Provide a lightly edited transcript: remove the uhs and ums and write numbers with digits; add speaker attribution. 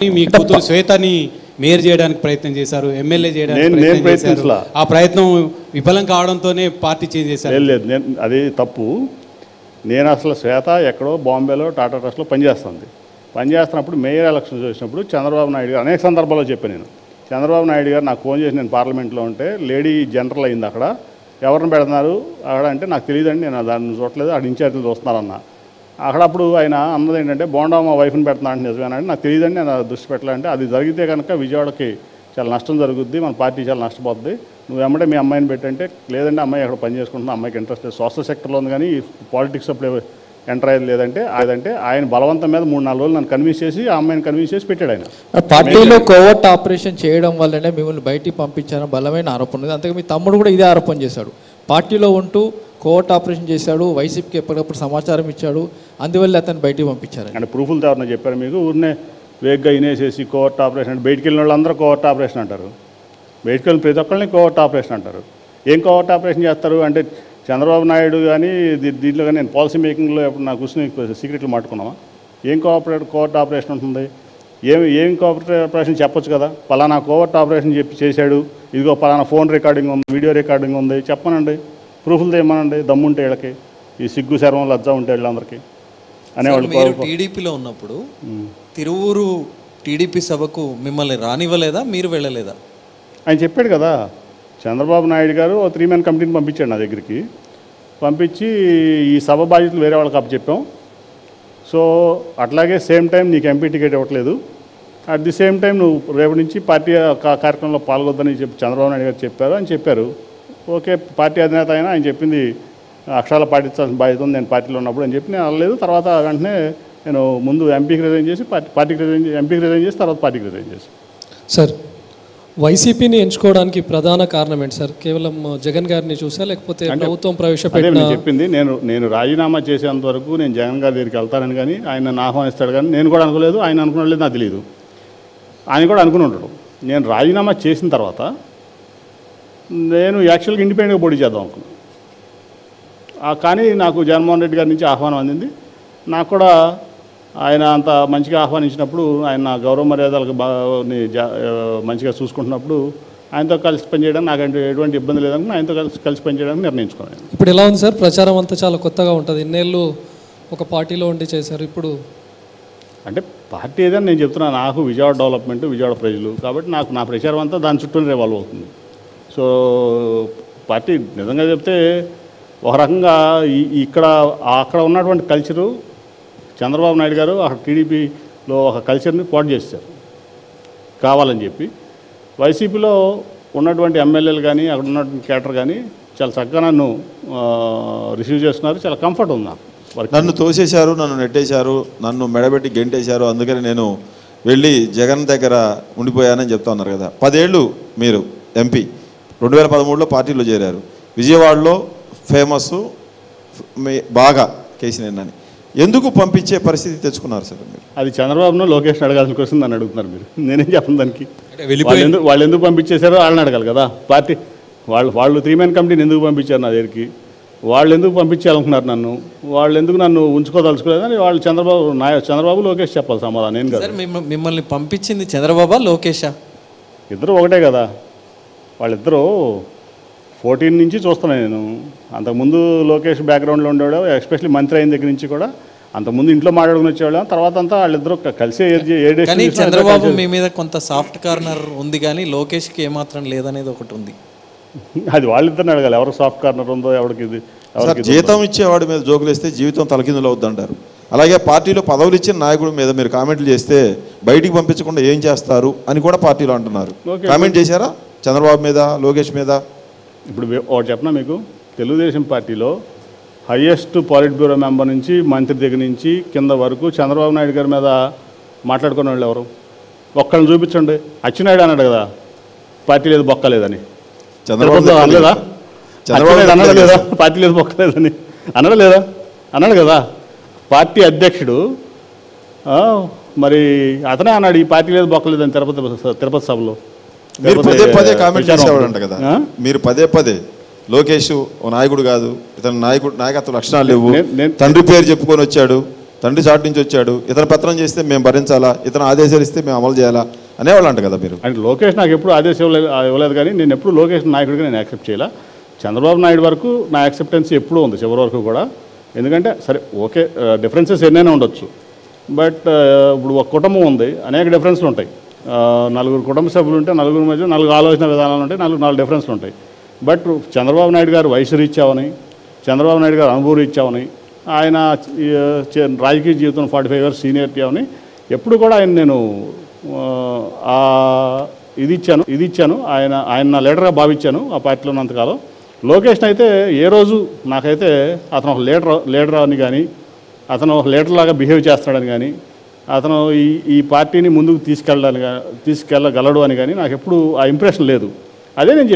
Speaker 1: మీ కూతురు శ్వేతని మేయర్ చేయడానికి ప్రయత్నం చేశారు, ఎమ్మెల్యే చేయడానికి ప్రయత్నం చేశారు. ఆ ప్రయత్నం విఫలం కావడంతోనే పార్టీ చేంజ్ చేశారు.
Speaker 2: లేదు, నేను అది తప్పు. నేను అసలు శ్వేత ఎక్కడో బాంబేలో టాటా ట్రస్ట్లో పనిచేస్తున్నప్పుడు మేయర్ ఎలక్షన్ చేసినప్పుడు చంద్రబాబు నాయుడు గారు అనేక సందర్భాల్లో చెప్పాను. నేను చంద్రబాబు నాయుడు గారు నాకు ఫోన్ చేసి నేను పార్లమెంట్లో ఉంటే లేడీ జనరల్ అయింది అక్కడ, ఎవరిని పెడుతున్నారు అక్కడ అంటే నాకు తెలియదండి, నేను దాన్ని చూడలేదు, అక్కడ ఇన్ఛార్జీలు చూస్తున్నారన్న. అక్కడప్పుడు ఆయన అన్నది ఏంటంటే బోండా మా వైఫ్ని పెడుతున్నాను నిజమేనంటే నాకు తెలియదండి, నేను దృష్టి పెట్టాలంటే అది జరిగితే కనుక విజయవాడకి చాలా నష్టం జరుగుద్ది, మన పార్టీ చాలా నష్టపోద్ది, నువ్వు వెంబడే మీ అమ్మాయిని పెట్టంటే లేదంటే అమ్మాయి అక్కడ పని చేసుకుంటున్నా, అమ్మాయికి ఇంట్రెస్ట్ లేదు, సోషల్ సెక్టర్లో ఉంది కానీ పాలిటిక్స్ అప్పుడు ఎంటర్ అయ్యేది లేదంటే ఆయన బలవంతం మీద 3-4 రోజులు నన్ను కన్విన్స్ చేసి ఆ అమ్మాయిని కన్విన్స్ చేసి పెట్టాడు. ఆయన
Speaker 3: పార్టీలో కోవర్ట్ ఆపరేషన్ చేయడం వల్లనే మిమ్మల్ని బయటికి పంపించారని బలమైన ఆరోపణ ఉంది. అంతగా మీ తమ్ముడు కూడా ఇదే ఆరోపణ చేశాడు, పార్టీలో ఉంటూ కోవర్ట్ ఆపరేషన్ చేశాడు, వైసీపీకి ఎప్పటికప్పుడు సమాచారం ఇచ్చాడు, అందువల్ల అతను బయటికి పంపించారు.
Speaker 2: అంటే ప్రూఫ్లతో ఎవరన్నా చెప్పారు మీకు? ఊరినే వేగ్గా ఇనేసేసి కోవర్ట్ ఆపరేషన్ అంటే బయటికి వెళ్ళిన వాళ్ళందరూ కోవర్ట్ ఆపరేషన్ అంటారు, బయటికి వెళ్ళిన ప్రతి ఒక్కరిని కోవర్ట్ ఆపరేషన్ అంటారు. ఏం కోవర్ట్ ఆపరేషన్ చేస్తారు అంటే చంద్రబాబు నాయుడు కానీ దీంట్లో కానీ నేను పాలసీ మేకింగ్లో ఎప్పుడు నా కూర్చుని సీక్రెట్లు మాట్లాడుకున్నామా? ఏం కోవర్ట్ ఆపరేషన్ ఉంటుంది? ఏం కోవర్ట్ ఆపరేషన్ చెప్పొచ్చు కదా, పలానా కోవర్ట్ ఆపరేషన్ చేశాడు, ఇదిగో పలానా ఫోన్ రికార్డింగ్ ఉంది, వీడియో రికార్డింగ్ ఉంది, చెప్పనండి, ప్రూఫ్లు ఏమనండి, దమ్ముంటే వీళ్ళకి, ఈ సిగ్గు శర్వం లజ్జ ఉంటే వీళ్ళందరికీ అనేవాళ్ళు.
Speaker 4: మీరు టీడీపీలో ఉన్నప్పుడు తిరువూరు టీడీపీ సభకు మిమ్మల్ని రానివ్వలేదా, మీరు వెళ్ళలేదా?
Speaker 2: ఆయన చెప్పాడు కదా, చంద్రబాబు నాయుడు గారు 3 man కమిటీని పంపించాడు నా దగ్గరికి, పంపించి ఈ సభ బాధ్యతలు వేరే వాళ్ళకి అప్పచెప్పాం, సో అట్లాగే సేమ్ టైం నీకు ఎంపీ టికెట్ ఇవ్వట్లేదు, అట్ ది సేమ్ టైం నువ్వు రేపటి నుంచి పార్టీ కార్యక్రమంలో పాల్గొద్దని చెప్పి చంద్రబాబు నాయుడు గారు చెప్పారు అని చెప్పారు. ఓకే, పార్టీ అధినేత అయినా ఆయన చెప్పింది అక్షరాలు పాటించాల్సిన బాధ్యత ఉంది నేను పార్టీలో ఉన్నప్పుడు అని చెప్పి నేను అనలేదు. తర్వాత వెంటనే నేను ముందు ఎంపీకి రిజైన్ చేసి ఎంపీకి రిజైన్ చేసి తర్వాత పార్టీకి రిజైన్ చేసి.
Speaker 5: సార్, వైసీపీని ఎంచుకోవడానికి ప్రధాన కారణం ఏంటి సార్? కేవలం జగన్ గారిని చూసా లేకపోతే ప్రభుత్వం ప్రవేశపెట్టిన?
Speaker 2: చెప్పింది నేను రాజీనామా చేసేంత వరకు నేను జగన్ గారి దగ్గరికి వెళ్తానని కానీ ఆయన నన్ను ఆహ్వానిస్తాడు కానీ నేను కూడా అనుకోలేదు, ఆయన అనుకున్నలేదు నాకు తెలియదు, ఆయన కూడా అనుకుని ఉంటాడు. నేను రాజీనామా చేసిన తర్వాత నేను యాక్చువల్గా ఇండిపెండెంట్గా పోటీ చేద్దాం అనుకున్నాను, కానీ నాకు జగన్మోహన్ రెడ్డి గారి నుంచి ఆహ్వానం అందింది. నాకు కూడా ఆయన అంత మంచిగా ఆహ్వానించినప్పుడు, ఆయన గౌరవ మర్యాదలకు మంచిగా చూసుకుంటున్నప్పుడు ఆయనతో కలిసి పనిచేయడానికి నాకు ఎటువంటి ఇబ్బంది లేదనుకుని ఆయనతో కలిసి పనిచేయడానికి నిర్ణయించుకున్నాను.
Speaker 5: ఇప్పుడు ఎలా ఉంది సార్ ప్రచారం అంతా? చాలా కొత్తగా ఉంటుంది, ఇన్నేళ్ళు ఒక పార్టీలో ఉండి చేశారు, ఇప్పుడు
Speaker 2: అంటే పార్టీ ఏదైనా నేను చెప్తున్నాను, నాకు విజయవాడ డెవలప్మెంట్, విజయవాడ ప్రజలు కాబట్టి నాకు నా ప్రచారం అంతా దాని చుట్టూనే రివాల్వ్ అవుతుంది. సో పార్టీ నిజంగా చెప్తే ఒక రకంగా అక్కడ ఉన్నటువంటి కల్చరు చంద్రబాబు నాయుడు గారు అక్కడ టీడీపీలో ఒక కల్చర్ని పాడు చేశారు కావాలని చెప్పి. వైసీపీలో ఉన్నటువంటి ఎమ్మెల్యేలు కానీ అక్కడ ఉన్నటువంటి క్యాటర్ కానీ చాలా చక్కగా నన్ను రిసీవ్ చేస్తున్నారు, చాలా కంఫర్ట్ ఉంది నాకు.
Speaker 6: నన్ను తోసేశారు, నన్ను నెట్టేశారు, నన్ను మెడబెట్టి గెంటేశారు, అందుకని నేను వెళ్ళి జగన్ దగ్గర ఉండిపోయానని చెప్తా ఉన్నారు కదా. 10 ఏళ్ళు మీరు ఎంపీ, 2013లో పార్టీలో చేరారు, విజయవాడలో ఫేమస్ బాగా కేసీఆర్ అని, ఎందుకు పంపించే పరిస్థితి తెచ్చుకున్నారు సార్ మీరు?
Speaker 2: అది చంద్రబాబును లోకేష్ని అడగాల్సిన క్వశ్చన్ దాన్ని అడుగుతున్నారు మీరు, నేనేం చెప్పను దానికి. వాళ్ళు ఎందుకు పంపించేశారో వాళ్ళని అడగాలి కదా. పార్టీ వాళ్ళు 3 man కమిటీని ఎందుకు పంపించారు నా దగ్గరికి, వాళ్ళు ఎందుకు పంపించాలనుకున్నారు నన్ను, వాళ్ళు ఎందుకు నన్ను ఉంచుకోదలుచుకోలేదని వాళ్ళు చంద్రబాబు లోకేష్ చెప్పాలి సమాధానం, నేను కదా.
Speaker 4: మిమ్మల్ని పంపించింది చంద్రబాబా లోకేషా?
Speaker 2: ఇద్దరు ఒకటే కదా. వాళ్ళిద్దరూ 14 నుంచి చూస్తున్నాను నేను. అంతకుముందు లోకేష్ బ్యాక్గ్రౌండ్లో ఉండేవాడు, ఎస్పెషల్లీ మంత్రి అయిన దగ్గర నుంచి కూడా. అంతకుముందు ఇంట్లో మాట్లాడుకుని వచ్చేవాళ్ళం, తర్వాత అంతా వాళ్ళిద్దరూ కలిసి
Speaker 4: చంద్రబాబు మీ మీద కొంత సాఫ్ట్ కార్నర్ ఉంది కానీ లోకేష్కి ఏమాత్రం లేదనేది ఒకటి ఉంది.
Speaker 2: అది వాళ్ళిద్దరిని అడగాలి, ఎవరు సాఫ్ట్ కార్నర్ ఉందో ఎవరికి.
Speaker 6: జీతం ఇచ్చేవాడి మీద జోకులు వేస్తే జీవితం తలకిందులు అవుతుంటారు. అలాగే పార్టీలో పదవులు ఇచ్చిన నాయకుడి మీద మీరు కామెంట్లు చేస్తే బయటికి పంపించకుండా ఏం చేస్తారు అని కూడా పార్టీలో అంటున్నారు. కామెంట్ చేశారా చంద్రబాబు మీద, లోకేష్ మీద?
Speaker 2: ఇప్పుడు ఒకటి చెప్పనా మీకు, తెలుగుదేశం పార్టీలో హయ్యెస్ట్ పాలిట్ బ్యూరో మెంబర్ నుంచి మంత్రి దగ్గర నుంచి కింద వరకు చంద్రబాబు నాయుడు గారి మీద మాట్లాడుకునే వాళ్ళు ఎవరు? ఒక్కళ్ళని చూపించండి. అచ్చెన్నాయుడు అన్నాడు కదా పార్టీ లేదు బొక్కలేదని, అనలేదా? అన్నాడు లేదా పార్టీ లేదు బొక్కలేదని? అన్నాడు లేదా? అన్నాడు కదా పార్టీ అధ్యక్షుడు. మరి అతనే అన్నాడు ఈ పార్టీ లేదు బొక్కలేదని తిరుపతి సభలో.
Speaker 6: మీరు పదే కామెంట్ చేసేవాడంట కదా, మీరు పదే లోకేష్ ఓ నాయకుడు కాదు, ఇతను నాయకత్వ లక్షణాలు లేవు, తండ్రి పేరు చెప్పుకొని వచ్చాడు, తండ్రి చాటు నుంచి వచ్చాడు, ఇతను పత్రం చేస్తే మేము భరించాలా, ఇతను ఆదేశాలు ఇస్తే మేము అమలు చేయాలా అనేవాళ్ళు అంట కదా మీరు.
Speaker 2: అంటే లోకేష్ నాకు ఎప్పుడు ఆదేశం ఇవ్వలేదు, కానీ నేను ఎప్పుడు లోకేష్ నాయకుడిగా నేను యాక్సెప్ట్ చేయాల. చంద్రబాబు నాయుడు వరకు నా యాక్సెప్టెన్స్ ఎప్పుడూ ఉంది, చివరి వరకు కూడా. ఎందుకంటే సరే ఓకే, డిఫరెన్సెస్ ఎన్నైనా ఉండొచ్చు, బట్ ఇప్పుడు ఒక కుటుంబం ఉంది, అనేక డిఫరెన్స్లు ఉంటాయి. నలుగురు కుటుంబ సభ్యులు ఉంటే నలుగురు మధ్య 4 ఆలోచన విధానాలు ఉంటాయి, 4 డిఫరెన్స్లు ఉంటాయి. బట్ చంద్రబాబు నాయుడు గారు వయసు రీత్యావని, చంద్రబాబు నాయుడు గారు అనుభవం రీత్యావని, ఆయన రాజకీయ జీవితం 45 ఇయర్స్ సీనియర్టీ అవని ఎప్పుడు కూడా ఆయన నేను ఇది ఇచ్చాను. ఆయన నా లీడర్గా భావించాను ఆ పార్టీలో ఉన్నంతకాలం. లోకేష్ని అయితే ఏ రోజు నాకైతే అతను ఒక లీడర్ అని కానీ, అతను ఒక లీడర్ లాగా బిహేవ్ చేస్తాడని కానీ, అతను ఈ పార్టీని ముందుకు తీసుకెళ్ళగలడు అని కానీ నాకు ఎప్పుడు ఆ ఇంప్రెషన్ లేదు. అదే నేను